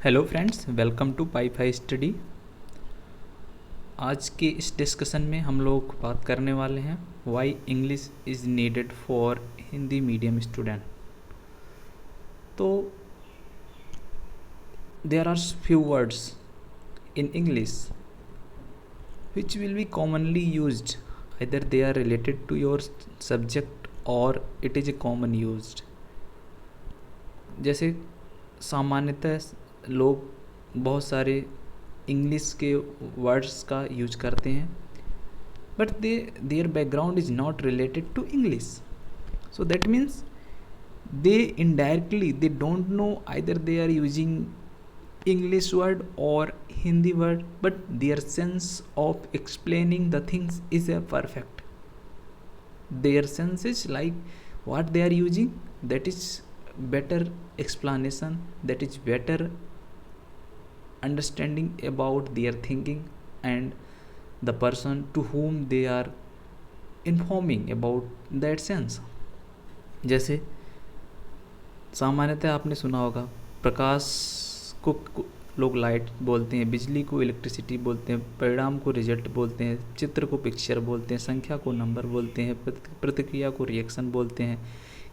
Hello friends, welcome to Pi Study. आज के इस डिस्कशन में हम लोग बात करने वाले हैं why English is needed for Hindi medium student. तो there are few words in English which will be commonly used, either they are related to your subject or it is a common used। जैसे सामान्यतः लोग बहुत सारे English के words का use करते हैं, but their background is not related to English, so that means they indirectly they don't know either they are using English word or Hindi word, but their sense of explaining the things is a perfect. Their sense is like what they are using, that is better explanation, that is better understanding about their thinking and the person to whom they are informing about that sense। जैसे सामान्यतः आपने सुना होगा, प्रकाश को लोग light बोलते हैं, बिजली को इलेक्ट्रिसिटी बोलते हैं, परिणाम को रिजल्ट बोलते हैं, चित्र को पिक्चर बोलते हैं, संख्या को नंबर बोलते हैं, प्रतिक्रिया को रिएक्शन बोलते हैं,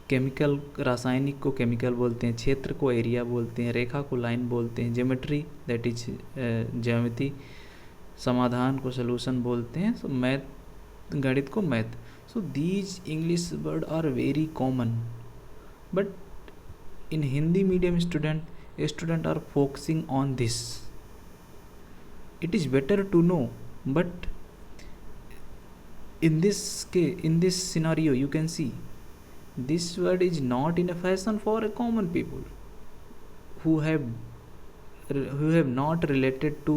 केमिकल रासायनिक को केमिकल बोलते हैं, क्षेत्र को एरिया बोलते हैं, रेखा को लाइन बोलते हैं, ज्योमेट्री दैट इज ज्यामिति, समाधान को सोल्यूशन बोलते हैं, सो मैथ गणित को math. So these English word are very common, but in Hindi medium student are focusing on this. It is better to know, but in this scenario you can see this word is not in a fashion for a common people who have not related to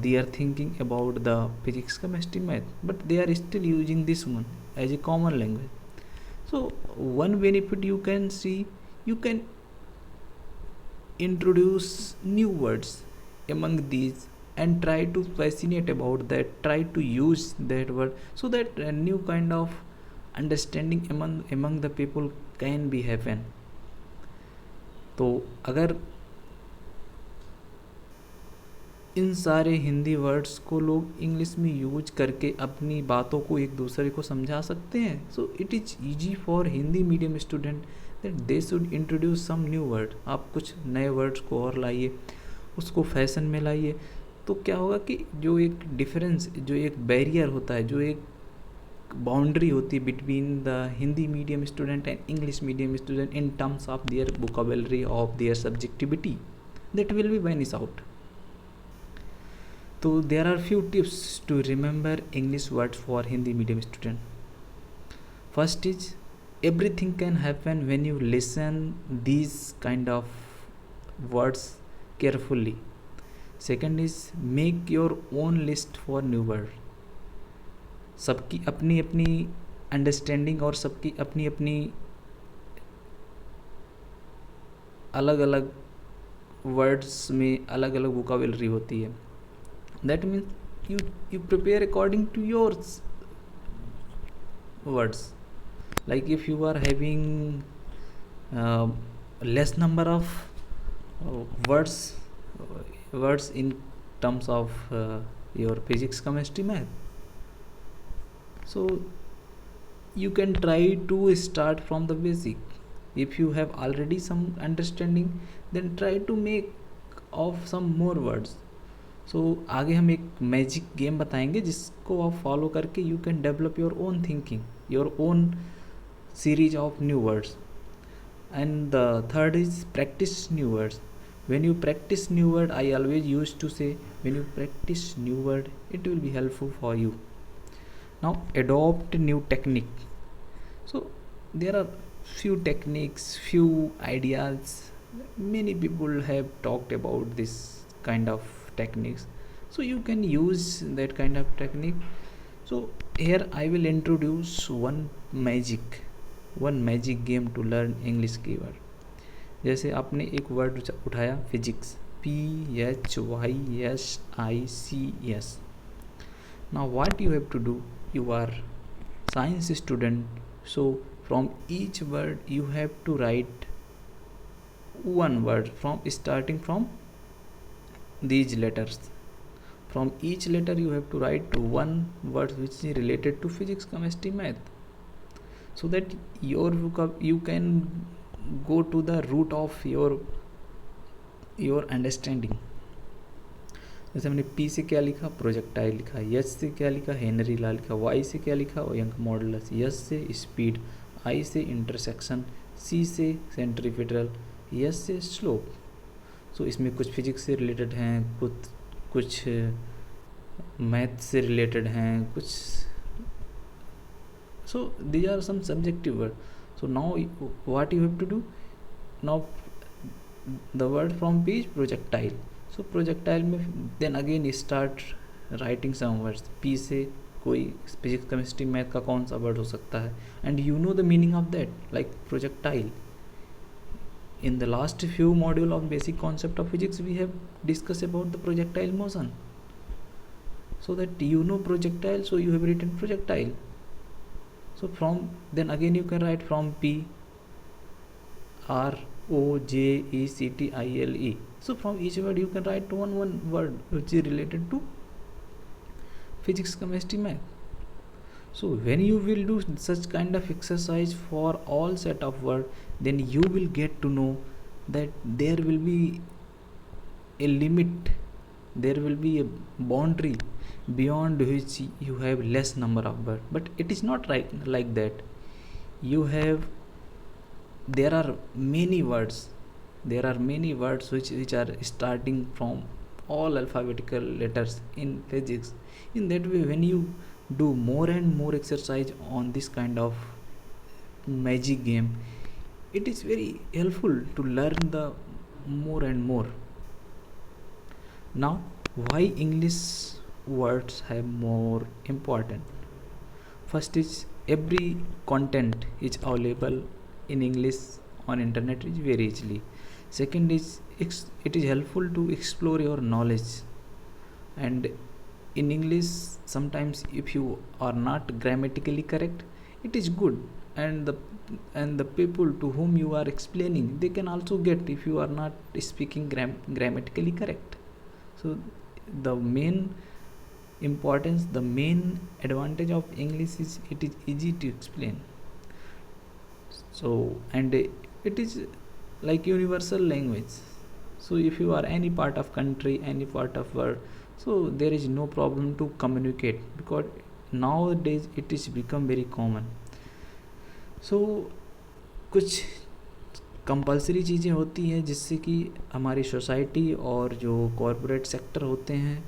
their thinking about the physics, chemistry, math, but they are still using this one as a common language. So one benefit you can see, you can introduce new words among these and try to fascinate about that, try to use that word so that a new kind of understanding among the people can be happen। तो अगर इन सारे Hindi words को लोग English में use करके अपनी बातों को एक दूसरे को समझा सकते हैं, so it is easy for Hindi medium student that they should introduce some new word. आप कुछ नए वर्ड्स को और लाइए, उसको फैशन में लाइए, तो क्या होगा कि जो एक डिफरेंस, जो एक बैरियर होता है, जो एक बाउंड्री होती है between the Hindi medium student and English medium student in terms of their vocabulary, of their subjectivity, that will be vanish out. तो there are few tips to remember English words for Hindi medium student. First is everything can happen when you listen these kind of words carefully. Second is make your own list for new word. सबकी अपनी अपनी understanding और सबकी अपनी अपनी अलग अलग words में अलग अलग वोकेबलरी होती है। That means you prepare according to your words. Like if you are having less number of words in terms of your physics, chemistry, math, so you can try to start from the basic. If you have already some understanding, then try to make of some more words. सो आगे हम एक magic game बताएंगे जिसको आप follow करके you can develop your own thinking, your own series of new words. And the third is practice new words. When you practice new word, I always use to say when you practice new word it will be helpful for you. Now adopt new technique. So there are few techniques, few ideas, many people have talked about this kind of techniques, so you can use that kind of technique. So here I will introduce one magic game to learn English keyword. जैसे आपने एक word उठाया physics, PHYSICS. now what you have to do, you are science student, so from each word you have to write one word from starting from these letters. From each letter you have to write one word which is related to physics, chemistry, math, so that you can go to the root of your understanding. जैसे मैंने P से क्या लिखा, projectile लिखा, H से क्या लिखा, Henry ला लिखा, Y से क्या लिखा, यंग मॉडुलस, S से स्पीड, I से इंटरसेक्शन, C से सेंट्रीफ्यूगल, S से स्लोप. सो इसमें कुछ फिजिक्स से रिलेटेड हैं, कुछ मैथ से रिलेटेड हैं, कुछ. So these are some subjective word. So now what you have to do, now the word from P is projectile. So projectile में then again start writing some words. P से कोई physics, chemistry, math का कौन सा word हो सकता है, and you know the meaning of that, like projectile. In the last few module of basic concept of physics, we have discussed about the projectile motion, so that you know projectile, so you have written projectile. So from then again you can write from P, R, O, J, E, C, T, I, L, E. So from each word you can write one word which is related to physics, chemistry, math. So when you will do such kind of exercise for all set of word, then you will get to know that there will be a limit, there will be a boundary beyond which you have less number of word. But it is not like that. There are many words which are starting from all alphabetical letters in physics. In that way, when you do more and more exercise on this kind of magic game, it is very helpful to learn the more and more. Now, why English words have more important? First is, every content is available in English on internet is very easily. Second is, it is helpful to explore your knowledge. And in English, sometimes if you are not grammatically correct, it is good, and the people to whom you are explaining, they can also get if you are not speaking grammatically correct. So the main importance, the main advantage of English is it is easy to explain. So, and it is like universal language. So if you are any part of country, any part of world, so there is no problem to communicate, because nowadays it is become very common. So कुछ compulsory चीज़ें होती हैं जिससे कि हमारी society और जो corporate sector होते हैं,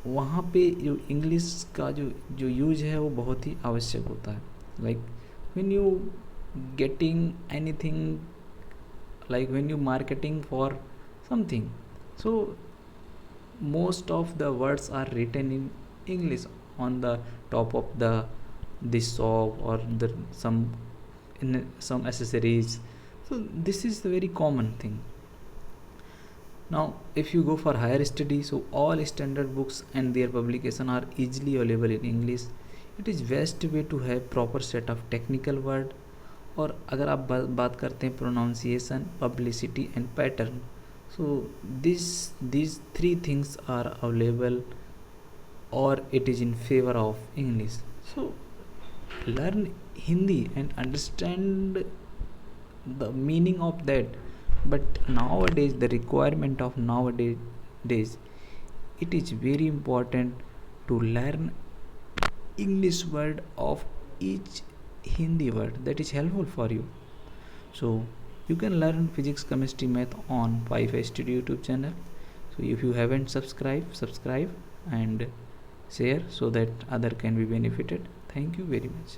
वहाँ पे जो इंग्लिश का जो यूज है वो बहुत ही आवश्यक होता है. Like when you getting anything, like when you marketing for something, so most of the words are written in English on the top of this shop or some accessories. So this is the very common thing. Now if you go for higher study, so all standard books and their publication are easily available in English. It is best way to have proper set of technical word. और अगर आप बात करते हैं pronunciation, publicity and pattern, so these three things are available, or it is in favor of English. So learn Hindi and understand the meaning of that. But nowadays, the requirement of nowadays, it is very important to learn English word of each Hindi word that is helpful for you. So you can learn physics, chemistry, math on Wi-Fi Studio YouTube channel. So if you haven't subscribe and share so that other can be benefited. Thank you very much.